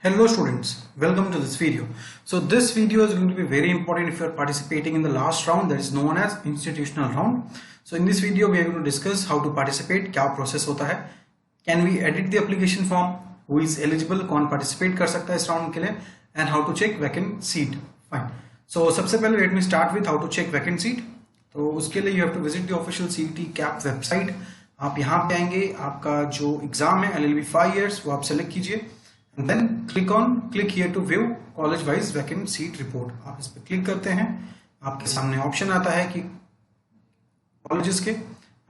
Hello students, welcome to this video. So this video is going to be very important if you are participating in the last round that is known as institutional round. So in this video we are going to discuss how to participate, क्या process होता है, can we edit the application form, who is eligible, कौन participate कर सकता है इस round के लिए, and how to check vacant seat. Fine. So सबसे पहले let me start with how to check vacant seat. तो उसके लिए you have to visit the official CET CAP website. आप यहाँ पे आएंगे, आपका जो एग्जाम है LLB 5 years वो आप सेलेक्ट कीजिए and then click here to view college wise vacant seat report. आप इस पर क्लिक करते हैं, आपके सामने ऑप्शन आता है कि कॉलेजेस के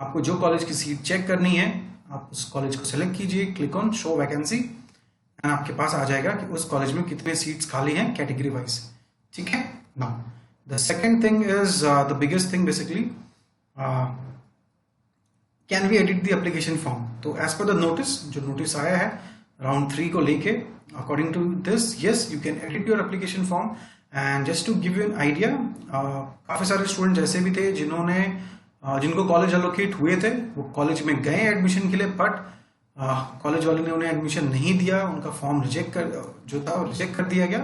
आपको जो कॉलेज की सीट चेक करनी है आप उस कॉलेज को सेलेक्ट कीजिए, click on show vacancy and आपके पास आ जाएगा कि उस कॉलेज में कितने सीट्स खाली हैं कैटेगरी वाइज. ठीक है. Now the second thing is the biggest thing basically, can we edit the application form. तो एज पर द नोटिस, जो नोटिस आया है राउंड 3 को लेके, according to this yes you can edit your application form. And just to give you an idea, काफी सारे student ऐसे भी थे जिनको कॉलेज एलोकेट हुए थे, वो कॉलेज में गए एडमिशन के लिए बट कॉलेज वाले ने उन्हें एडमिशन नहीं दिया, उनका फॉर्म रिजेक्ट कर दिया गया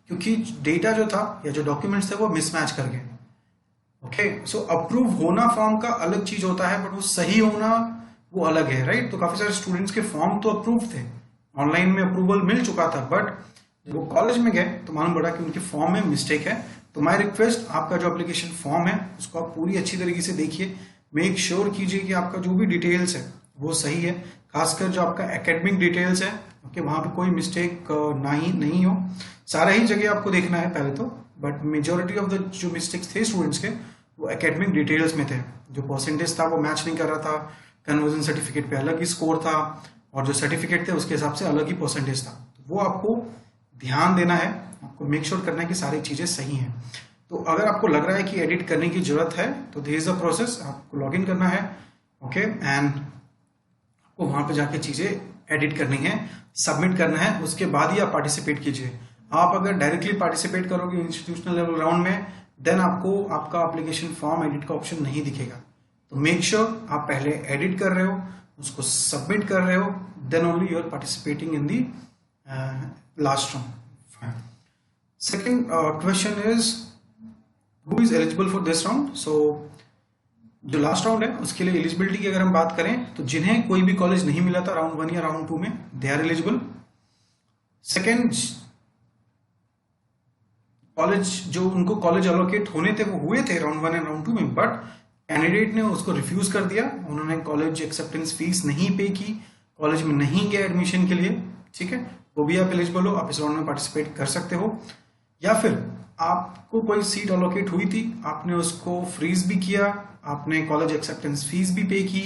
क्योंकि डेटा जो था या जो डॉक्यूमेंट्स थे वो मिसमैच कर गए. ओके, सो अप्रूव होना फॉर्म का अलग चीज होता है बट वो सही होना वो अलग है, राइट. तो काफी सारे स्टूडेंट्स के फॉर्म तो अप्रूव थे, ऑनलाइन में अप्रूवल मिल चुका था बट जब वो कॉलेज में गए तो मालूम पड़ा कि उनके फॉर्म में मिस्टेक है. तो माय रिक्वेस्ट, आपका जो एप्लीकेशन फॉर्म है उसको आप पूरी अच्छी तरीके से देखिए, मेक श्योर कीजिए कि आपका जो भी डिटेल्स है वो सही है, खासकर जो आपका एकेडमिक डिटेल्स है. ओके, वहां पे कोई मिस्टेक नहीं हो. सारा ही जगह आपको देखना है पहले तो, बट मेजोरिटी ऑफ द जो मिस्टेक्स थे स्टूडेंट्स के वो एकेडमिक डिटेल्स में थे. जो परसेंटेज था वो मैच नहीं कर रहा था, कन्वर्जन सर्टिफिकेट पे अलग ही स्कोर था और जो सर्टिफिकेट थे उसके हिसाब से अलग ही परसेंटेज था. तो वो आपको ध्यान देना है, आपको मेक श्योर करना है कि सारी चीजें सही हैं. तो अगर आपको लग रहा है कि एडिट करने की जरूरत है तो देयर इज अ प्रोसेस, आपको लॉग इन करना है. ओके, एंड आपको वहां पे जाके चीजें एडिट करनी है, सबमिट करना है, उसके बाद ही आप पार्टिसिपेट कीजिए. आप अगर डायरेक्टली पार्टिसिपेट करोगे इंस्टीट्यूशनल लेवल राउंड में देन आपको आपका एप्लीकेशन फॉर्म एडिट का ऑप्शन नहीं दिखेगा. तो मेक श्योर आप पहले एडिट कर रहे हो, उसको सबमिट कर रहे हो, then only you are participating in the last round. Second question is who is eligible for this round. So जो लास्ट राउंड है उसके लिए एलिजिबिलिटी की अगर हम बात करें तो जिन्हें कोई भी कॉलेज नहीं मिला था राउंड 1 या राउंड 2 में, they are eligible. Second, college जो उनको कॉलेज एलोकेट होने थे वो हुए थे राउंड 1 एंड राउंड 2 में बट कैंडिडेट ने उसको रिफ्यूज कर दिया, उन्होंने कॉलेज एक्सेप्टेंस फीस नहीं पे की, कॉलेज में नहीं गए एडमिशन के लिए. ठीक है, वो भी आप एलिजिबल हो, आप इस राउंड में पार्टिसिपेट कर सकते हो. या फिर आपको कोई सीट एलोकेट हुई थी, आपने उसको फ्रीज भी किया, आपने कॉलेज एक्सेप्टेंस फीस भी पे की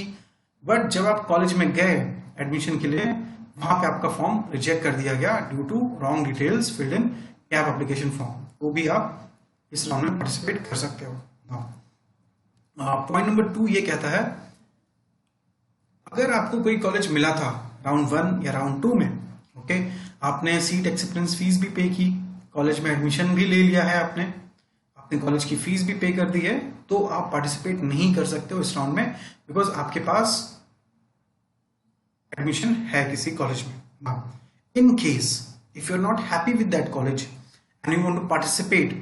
बट जब आप कॉलेज में गए एडमिशन के लिए वहां पे आपका फॉर्म रिजेक्ट कर दिया गया due to wrong details filled in CAP application form. वो भी आप इस राउंड में पार्टिसिपेट कर सकते हो. पॉइंट नंबर 2 ये कहता है, अगर आपको कोई कॉलेज मिला था राउंड 1 या राउंड 2 में, ओके, आपने सीट एक्सेप्टेंस फीस भी पे की, कॉलेज में एडमिशन भी ले लिया है, आपने कॉलेज की फीस भी पे कर दी है, तो आप पार्टिसिपेट नहीं कर सकते हो इस राउंड में बिकॉज आपके पास एडमिशन है किसी कॉलेज में. In case if you are not happy with that college and you want to participate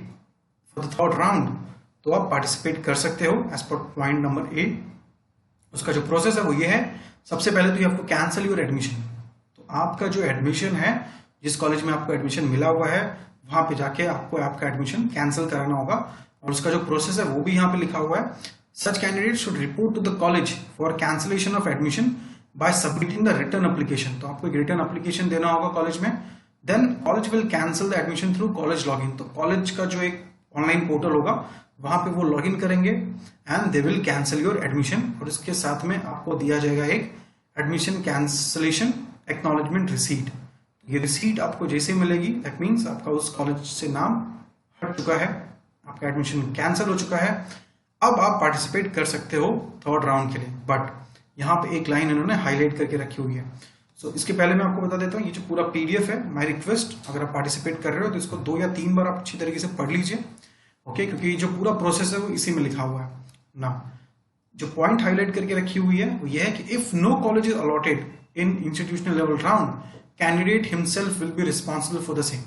for the third round तो आप पार्टिसिपेट कर सकते हो एज पर पॉइंट नंबर 8. उसका जो प्रोसेस है वो ये है, सबसे पहले तो you have to cancel your admission. तो आपका जो एडमिशन है, जिस कॉलेज में आपको एडमिशन मिला हुआ है वहां पे जाके आपको आपका एडमिशन कैंसिल कराना होगा और उसका जो प्रोसेस है वो भी यहाँ पे लिखा हुआ है. Such candidate should report to the college for cancellation of admission by submitting the return application. तो आपको एक रिटर्न एप्लीकेशन देना होगा कॉलेज में, then college will cancel the admission through college login. तो कॉलेज का जो एक ऑनलाइन पोर्टल होगा वहां पे वो लॉग इन करेंगे and they will cancel your admission और इसके साथ में आपको दिया जाएगा एक एडमिशन कैंसिलेशन एक्नॉलेजमेंट रिसीट. ये रिसीट आपको जैसे मिलेगी दैट मीन्स आपका उस कॉलेज से नाम हट चुका है, आपका एडमिशन कैंसिल हो चुका है, अब आप पार्टिसिपेट कर सकते हो थर्ड राउंड के लिए. बट यहाँ पे एक लाइन इन्होंने हाईलाइट करके रखी हुई है. सो इसके पहले मैं आपको बता देता हूँ, ये जो पूरा पीडीएफ है, माय रिक्वेस्ट, अगर आप पार्टिसिपेट कर रहे हो तो इसको 2 या 3 बार आप अच्छी तरीके से पढ़ लीजिए. ओके, क्योंकि जो पूरा प्रोसेस है वो इसी में लिखा हुआ है ना. जो पॉइंट हाईलाइट करके रखी हुई है वो ये है कि if no college is allotted in institutional level round candidate himself will be responsible for the same.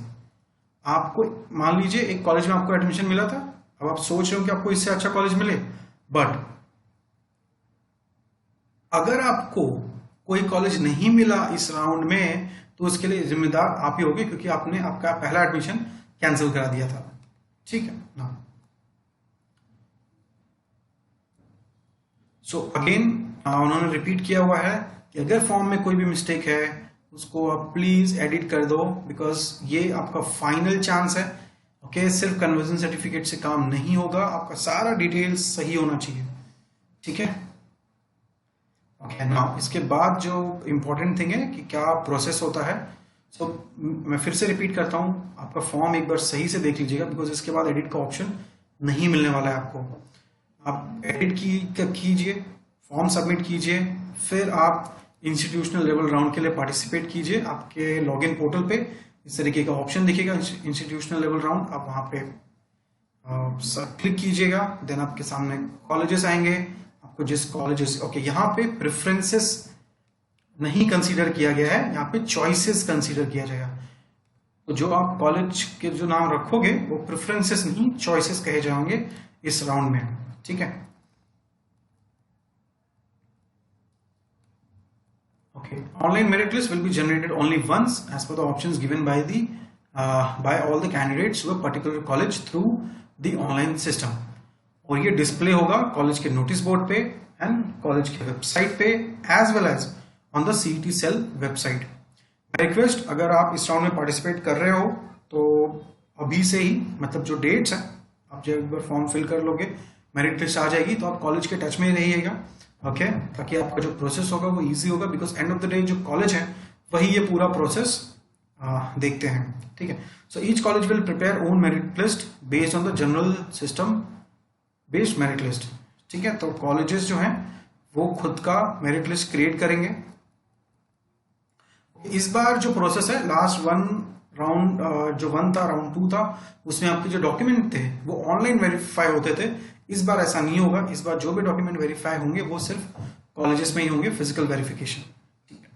आपको मान लीजिए एक कॉलेज में आपको एडमिशन मिला था, अब आप सोच रहे हो कि आपको इससे अच्छा कॉलेज मिले, बट अगर आपको कोई कॉलेज नहीं मिला इस राउंड में तो उसके लिए जिम्मेदार आप ही होगे, क्योंकि आपने आपका पहला एडमिशन कैंसिल करा दिया था। ठीक है ना। सो अगेन उन्होंने रिपीट किया हुआ है कि अगर फॉर्म में कोई भी मिस्टेक है उसको आप प्लीज एडिट कर दो, बिकॉज ये आपका फाइनल चांस है। ओके, सिर्फ कन्वर्जन सर्टिफिकेट से काम नहीं होगा, आपका सारा डिटेल्स सही होना चाहिए। ठीक है। ओके, नाउ इसके बाद जो इंपॉर्टेंट थिंग है कि क्या प्रोसेस होता है। सो मैं फिर से रिपीट करता हूं, आपका फॉर्म एक बार सही से देख लीजिएगा, बिकॉज इसके बाद एडिट का ऑप्शन नहीं मिलने वाला है आपको। आप एडिट कीजिए, फॉर्म सबमिट कीजिए, फिर आप इंस्टीट्यूशनल लेवल राउंड के लिए पार्टिसिपेट कीजिए। आपके लॉगिन पोर्टल पे इस तरीके का ऑप्शन दिखेगा, इंस्टीट्यूशनल लेवल राउंड, आप वहां पे क्लिक कीजिएगा। देन आपके सामने कॉलेजेस आएंगे, आपको जिस कॉलेजेस, ओके, यहाँ पे प्रेफरेंसेस नहीं कंसीडर किया गया है, यहाँ पे चॉइसेस कंसीडर किया जाएगा। तो जो आप कॉलेज के जो नाम रखोगे वो प्रेफरेंसेस नहीं, चॉइसेस कहे जाएंगे इस राउंड में। ठीक है। Okay, online merit list will be generated only once as per the options given by the by all the candidates to a particular college through the online system। और ये display होगा college के notice board पे and college के website पे as well as on the CET cell website. मैं request, अगर आप इस राउंड में पार्टिसिपेट कर रहे हो तो अभी से ही, मतलब जो डेट्स हैं, आप जब एक बार फॉर्म फिल कर लोगे, मेरिट लिस्ट आ जाएगी, तो आप कॉलेज के टच में ही रहिएगा। ओके, ताकि आपका जो प्रोसेस होगा वो इजी होगा, because end of the day जो कॉलेज है वही ये पूरा प्रोसेस देखते हैं। ठीक है। So each college will prepare own merit list based on the general system based merit list. ठीक है। तो कॉलेजेस जो हैं वो खुद का मेरिट लिस्ट क्रिएट करेंगे। इस बार जो प्रोसेस है, लास्ट राउंड जो 1 था, राउंड 2 था, उसमें आपके जो डॉक्यूमेंट थे वो ऑनलाइन वेरीफाई होते थे। इस बार ऐसा नहीं होगा। इस बार जो भी डॉक्यूमेंट वेरीफाई होंगे वो सिर्फ कॉलेजेस में ही होंगे, फिजिकल वेरिफिकेशन। ठीक है।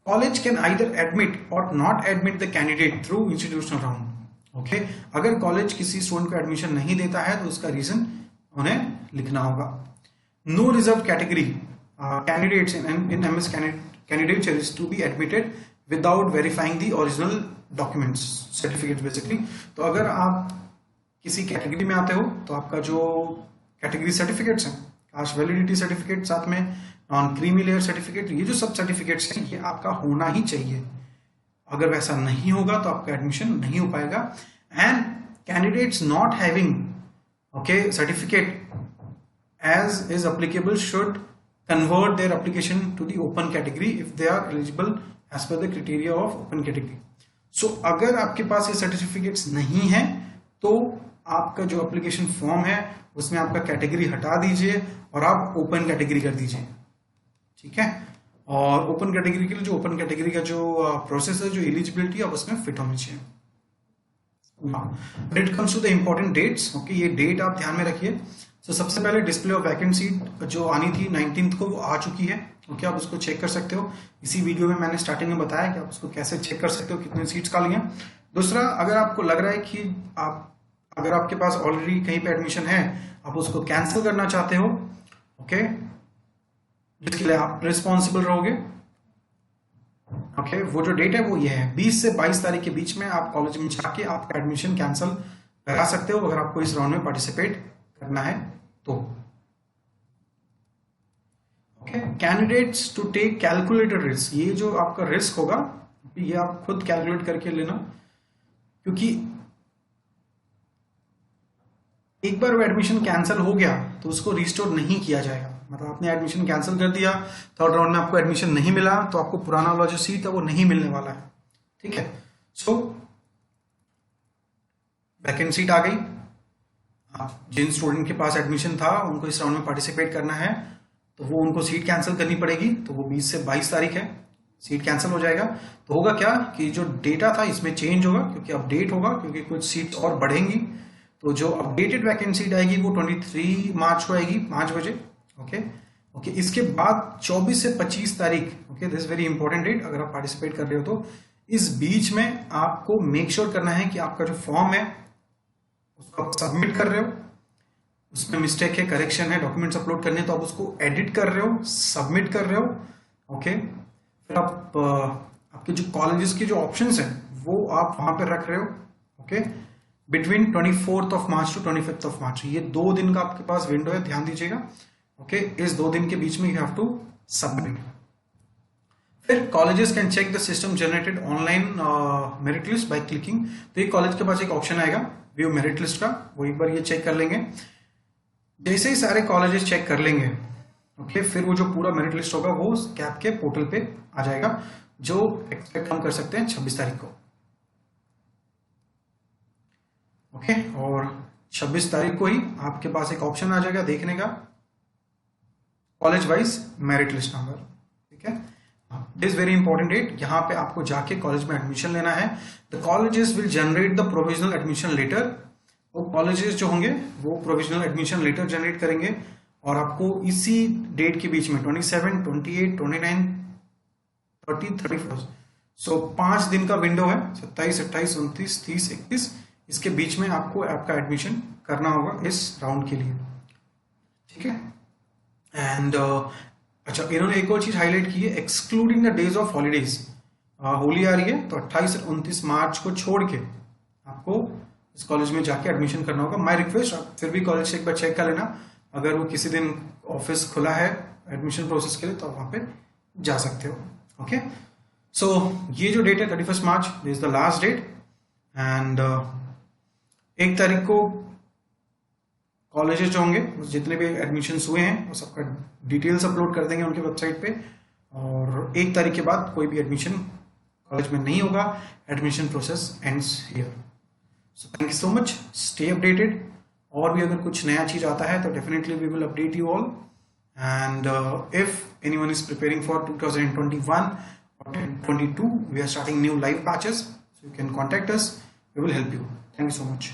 कॉलेज कैन आइदर एडमिट और not admit the candidate through institutional round. Okay, अगर कॉलेज किसी स्टूडेंट को एडमिशन नहीं देता है तो उसका रीजन उन्हें लिखना होगा। No reserve category candidates in MS candidature is to be admitted without verifying the original documents, certificates basically। तो अगर आप किसी कैटेगरी में आते हो तो आपका जो कैटेगरी सर्टिफिकेट्स हैं, कास्ट वैलिडिटी सर्टिफिकेट, साथ में नॉन क्रीमी लेयर सर्टिफिकेट, ये जो सब सर्टिफिकेट्स हैं ये आपका होना ही चाहिए। अगर वैसा नहीं होगा तो आपका एडमिशन नहीं हो पाएगा। And candidates not having okay certificate as is applicable should convert their application to the open category if they are eligible as per the criteria of open category। So अगर आपके पास ये सर्टिफिकेट्स नहीं है तो आपका जो एप्लीकेशन फॉर्म है उसमें आपका कैटेगरी हटा दीजिए और आप ओपन कैटेगरी कर दीजिए। ठीक है। और ओपन कैटेगरी के लिए जो ओपन कैटेगरी का जो प्रोसेस है, जो एलिजिबिलिटी है, उसमें फिट होनी चाहिए। When it comes to the important dates, okay, ये डेट आप ध्यान में रखिए। तो सबसे पहले डिस्प्ले ऑफ वैकेंसी जो आनी थी 19th को, वो आ चुकी है। ओके, आप उसको चेक कर सकते हो। इसी वीडियो में मैंने स्टार्टिंग में बताया कि आप उसको कैसे चेक कर सकते हो, कितने सीट्स खाली हैं। दूसरा, अगर आपको लग रहा है कि अगर आपके पास ऑलरेडी कहीं पे एडमिशन है, आप उसको कैंसिल करना चाहते हो, ओके, जिसके लिए आप रिस्पॉन्सिबल रहोगे। ओके, वो जो डेट है वो ये है, 20 से 22 तारीख के बीच में आप कॉलेज में जाके आपका एडमिशन कैंसिल करा सकते हो अगर आपको इस राउंड में पार्टिसिपेट करना है तो। Okay, candidates to take calculated risk, ये जो आपका रिस्क होगा ये आप खुद कैलकुलेट करके लेना, क्योंकि एक बार वो एडमिशन कैंसिल हो गया तो उसको रिस्टोर नहीं किया जाएगा। मतलब आपने एडमिशन कैंसिल कर दिया, थर्ड राउंड में आपको एडमिशन नहीं मिला, तो आपको पुराना वाला जो सीट है वो नहीं मिलने वाला है। ठीक है। सो वैकेंट सीट आ गई, जिन स्टूडेंट के पास एडमिशन था उनको इस राउंड में पार्टिसिपेट करना है तो वो उनको सीट कैंसिल करनी पड़ेगी। तो वो 20 से 22 तारीख है, सीट कैंसिल हो जाएगा। तो होगा क्या कि जो डेटा था इसमें चेंज होगा, क्योंकि अपडेट होगा, क्योंकि कुछ सीट्स और बढ़ेंगी। तो जो अपडेटेड वैकेंट सीट आएगी वो 23 मार्च को आएगी 5 बजे। ओके, ओके इसके बाद 24 से 25 तारीख, okay this very important date, अगर आप पार्टिसिपेट कर रहे हो तो इस बीच में आपको मेक श्योर करना है कि आपका जो फॉर्म है उसको आप सबमिट कर रहे हो, उसमें मिस्टेक है, करेक्शन है, डॉक्यूमेंट्स अपलोड करने हैं तो आप उसको एडिट कर रहे हो, सबमिट कर रहे हो। ओके फिर आप आपके जो कॉलेजेस के जो ऑप्शंस हैं वो आप वहां पर रख रहे हो। ओके बिटवीन 24 मार्च टू 25 मार्च, ये 2 दिन का आपके पास विंडो है, ध्यान दीजिएगा। ओके इस 2 दिन के बीच में यू हैव टू सबमिट। फिर colleges can check the system generated online merit list by clicking, तो ये कॉलेज के पास एक ऑप्शन आएगा व्यू मेरिट लिस्ट का, वो एक बार ये चेक कर लेंगे। जैसे ही सारे कॉलेजेस चेक कर लेंगे ओके फिर वो जो पूरा मेरिट लिस्ट होगा वो कैप के पोर्टल पे आ जाएगा, जो एक्सपेक्ट हम कर सकते हैं 26 तारीख को। ओके और 26 तारीख को ही आपके पास एक ऑप्शन आ जाएगा देखने का, college wise merit list number. ठीक है this is very important date, यहाँ पे आपको जाके कॉलेज में एडमिशन लेना है। The colleges will generate the provisional admission letter, वो कॉलेजेस जो होंगे वो प्रोविजनल एडमिशन लेटर जनरेट करेंगे और आपको इसी डेट के बीच में 27, 28, 29, 30, 31 सो 5 दिन का विंडो है, 27, 28, 29, 30, 31, इसके बीच में आपको आपका एडमिशन करना होगा इस राउंड के लिए। ठीक है एंड अच्छा इन्होंने एक और चीज हाईलाइट की है, excluding the days of holidays, Holi आ रही है तो 28 और 29 मार्च को छोड़ के आपको इस कॉलेज में जाके एडमिशन करना होगा। माय रिक्वेस्ट आप फिर भी कॉलेज से एक बार चेक कर लेना, अगर वो किसी दिन ऑफिस खुला है एडमिशन प्रोसेस के लिए तो आप वहां पे जा सकते हो। ओके सो ये जो डेट है 31 March this is the last date and 1 तारीख को कॉलेजेस जो होंगे जितने भी एडमिशन हुए हैं वो सबका डिटेल्स अपलोड कर देंगे उनके वेबसाइट पे, और 1 तारीख के बाद कोई भी एडमिशन कॉलेज में नहीं होगा, admission process ends here. So thank you so much, stay updated, और भी अगर कुछ नया चीज आता है तो definitely we will update you all and if anyone is preparing for 2021 or 2022 we are starting new live batches, so you can contact us, we will help you. Thank you so much.